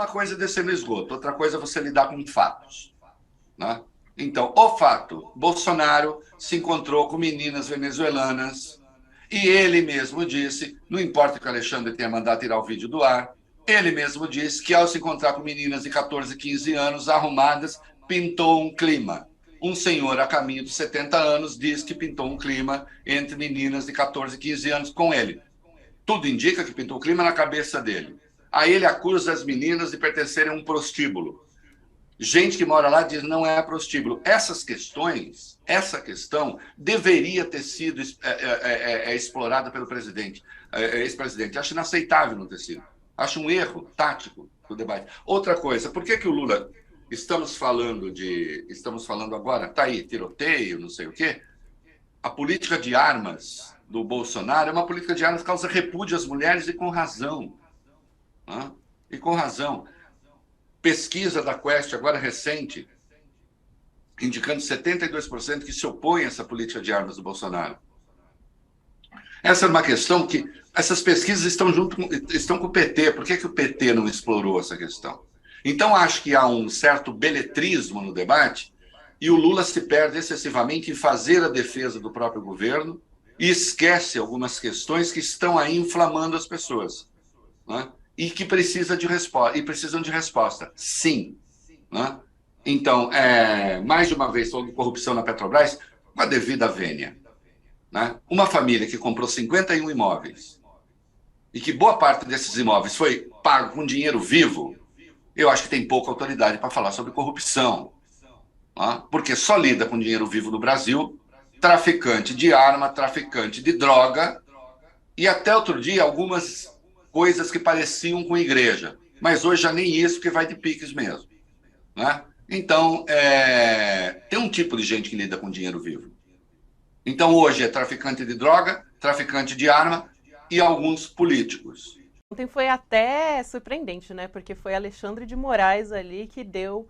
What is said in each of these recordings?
uma coisa é descer no esgoto, outra coisa é você lidar com fatos, né? Então, o fato, Bolsonaro se encontrou com meninas venezuelanas e ele mesmo disse, não importa que o Alexandre tenha mandado tirar o vídeo do ar, ele mesmo disse que ao se encontrar com meninas de 14, 15 anos arrumadas, pintou um clima. Um senhor a caminho dos 70 anos diz que pintou um clima entre meninas de 14, 15 anos com ele. Tudo indica que pintou o clima na cabeça dele. Aí ele acusa as meninas de pertencerem a um prostíbulo. Gente que mora lá diz não é prostíbulo. Essas questões, essa questão deveria ter sido explorada pelo presidente, ex-presidente. Acho inaceitável não ter sido. Acho um erro tático do debate. Outra coisa, por que o Lula... Estamos falando agora, tá aí, tiroteio, não sei o quê. A política de armas do Bolsonaro é uma política de armas que causa repúdio às mulheres e com razão. Né? E com razão. Pesquisa da Quest, agora recente, indicando 72% que se opõem a essa política de armas do Bolsonaro. Essa é uma questão que... Essas pesquisas estão com o PT. Por que o PT não explorou essa questão? Então, acho que há um certo beletrismo no debate e o Lula se perde excessivamente em fazer a defesa do próprio governo e esquece algumas questões que estão aí inflamando as pessoas, né? E que precisam de resposta. Sim. Né? Então, mais de uma vez, falando de corrupção na Petrobras, com a devida vênia. Né? Uma família que comprou 51 imóveis e que boa parte desses imóveis foi pago com dinheiro vivo, eu acho que tem pouca autoridade para falar sobre corrupção, né? Porque só lida com dinheiro vivo no Brasil, traficante de arma, traficante de droga, e até outro dia algumas coisas que pareciam com igreja, mas hoje já nem isso, porque vai de piques mesmo. Né? Então, tem um tipo de gente que lida com dinheiro vivo. Então, hoje é traficante de droga, traficante de arma e alguns políticos. Ontem foi até surpreendente, né? Porque foi Alexandre de Moraes ali que deu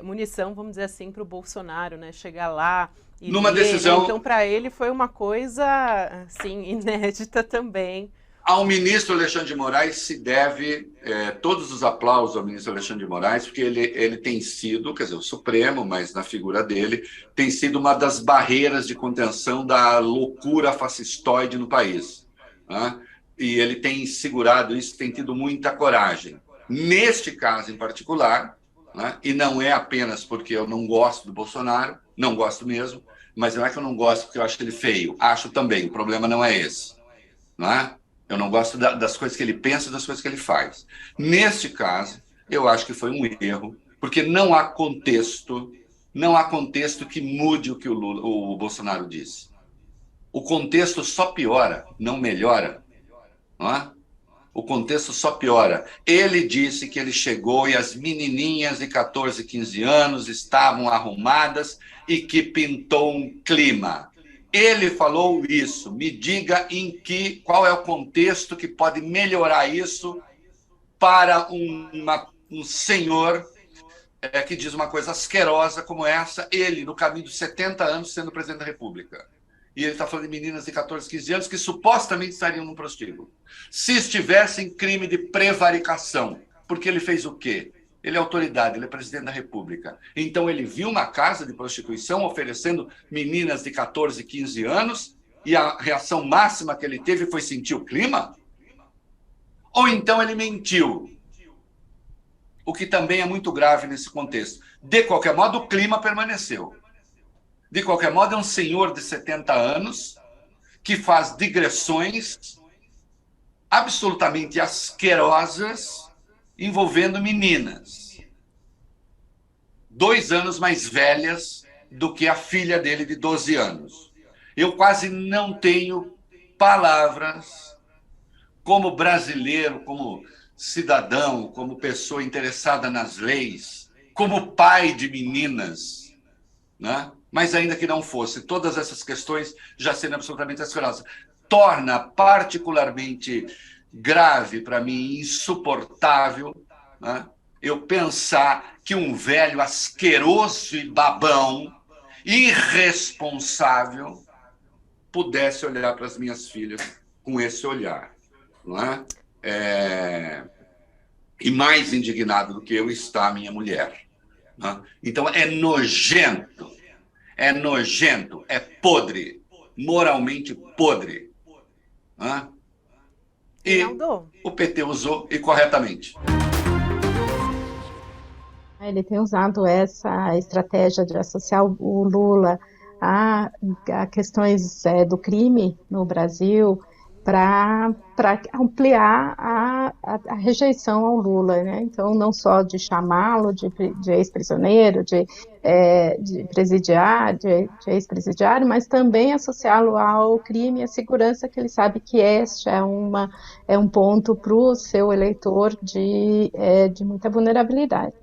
munição, vamos dizer assim, para o Bolsonaro, né? Chegar lá e Numa ver, né? decisão... Então, para ele foi uma coisa, assim, inédita também. Ao ministro Alexandre de Moraes se deve todos os aplausos ao ministro Alexandre de Moraes, porque ele tem sido, quer dizer, o Supremo, mas na figura dele, tem sido uma das barreiras de contenção da loucura fascistoide no país. Né? E ele tem segurado isso, tem tido muita coragem. Neste caso em particular, né? E não é apenas porque eu não gosto do Bolsonaro, não gosto mesmo, mas não é que eu não gosto porque eu acho ele feio, acho também, o problema não é esse. Não é? Eu não gosto das coisas que ele pensa e das coisas que ele faz. Neste caso, eu acho que foi um erro, porque não há contexto que mude o que o Bolsonaro disse. O contexto só piora, não melhora. Não é? O contexto só piora. Ele disse que ele chegou e as menininhas de 14, 15 anos estavam arrumadas e que pintou um clima. Ele falou isso. Me diga qual é o contexto que pode melhorar isso para um senhor que diz uma coisa asquerosa como essa, ele, no caminho dos 70 anos, sendo presidente da República. E ele está falando de meninas de 14, 15 anos que supostamente estariam no prostíbulo. Se estivessem em crime de prevaricação, porque ele fez o quê? Ele é autoridade, ele é presidente da República. Então ele viu uma casa de prostituição oferecendo meninas de 14, 15 anos e a reação máxima que ele teve foi sentir o clima? Ou então ele mentiu? O que também é muito grave nesse contexto. De qualquer modo, o clima permaneceu. De qualquer modo, é um senhor de 70 anos que faz digressões absolutamente asquerosas envolvendo meninas 2 anos mais velhas do que a filha dele de 12 anos. Eu quase não tenho palavras como brasileiro, como cidadão, como pessoa interessada nas leis, como pai de meninas, né? Mas ainda que não fosse, todas essas questões já sendo absolutamente asquerosas, torna particularmente grave para mim, insuportável, né? Eu pensar que um velho asqueroso e babão, irresponsável, pudesse olhar para as minhas filhas com esse olhar, não é? E mais indignado do que eu está a minha mulher. Né? Então é nojento, é podre, moralmente podre. Né? E o PT usou e corretamente. Ele tem usado essa estratégia de associar o Lula a questões do crime no Brasil para ampliar a rejeição ao Lula, né? Então, não só de chamá-lo de ex-prisioneiro, de ex-presidiário, mas também associá-lo ao crime e à segurança, que ele sabe que este é um ponto para o seu eleitor de muita vulnerabilidade.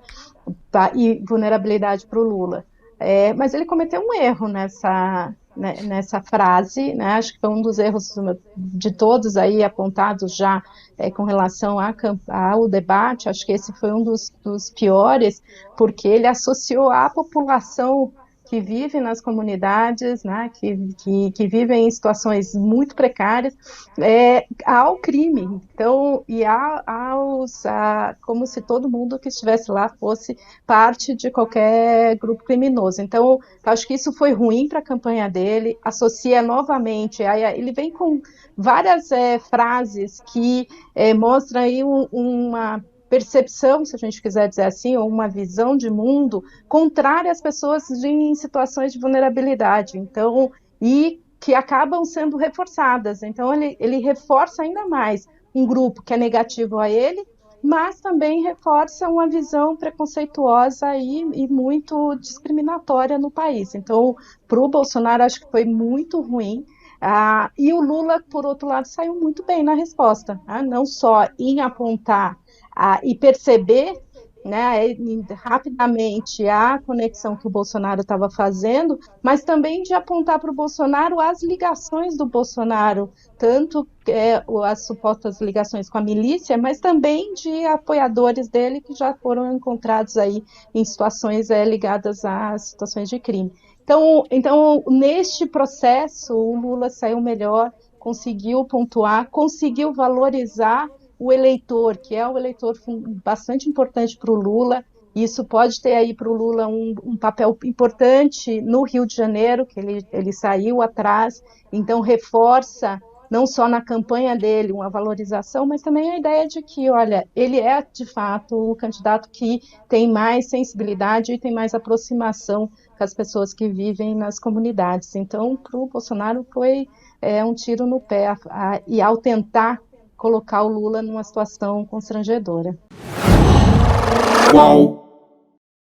E vulnerabilidade para o Lula. Mas ele cometeu um erro nessa frase, né? Acho que foi um dos erros de todos aí apontados já com relação ao debate. Acho que esse foi um dos piores, porque ele associou a população que vive nas comunidades, né, que vivem em situações muito precárias, ao crime. Então, e como se todo mundo que estivesse lá fosse parte de qualquer grupo criminoso. Então, acho que isso foi ruim para a campanha dele, associa novamente, ele vem com várias frases que mostram aí uma percepção, se a gente quiser dizer assim, ou uma visão de mundo contrária às pessoas em situações de vulnerabilidade, então, e que acabam sendo reforçadas. Então, ele reforça ainda mais um grupo que é negativo a ele, mas também reforça uma visão preconceituosa e muito discriminatória no país. Então, para o Bolsonaro, acho que foi muito ruim. E o Lula, por outro lado, saiu muito bem na resposta, não só em apontar e perceber, né, rapidamente a conexão que o Bolsonaro estava fazendo, mas também de apontar para o Bolsonaro as ligações do Bolsonaro, tanto as supostas ligações com a milícia, mas também de apoiadores dele que já foram encontrados aí em situações ligadas a situações de crime. Então, neste processo, o Lula saiu melhor, conseguiu pontuar, conseguiu valorizar o eleitor, que é o eleitor bastante importante para o Lula. Isso pode ter aí para o Lula um papel importante no Rio de Janeiro, que ele saiu atrás, então reforça não só na campanha dele uma valorização, mas também a ideia de que, olha, ele é de fato o candidato que tem mais sensibilidade e tem mais aproximação com as pessoas que vivem nas comunidades. Então, para o Bolsonaro foi um tiro no pé, e ao tentar colocar o Lula numa situação constrangedora. Uau!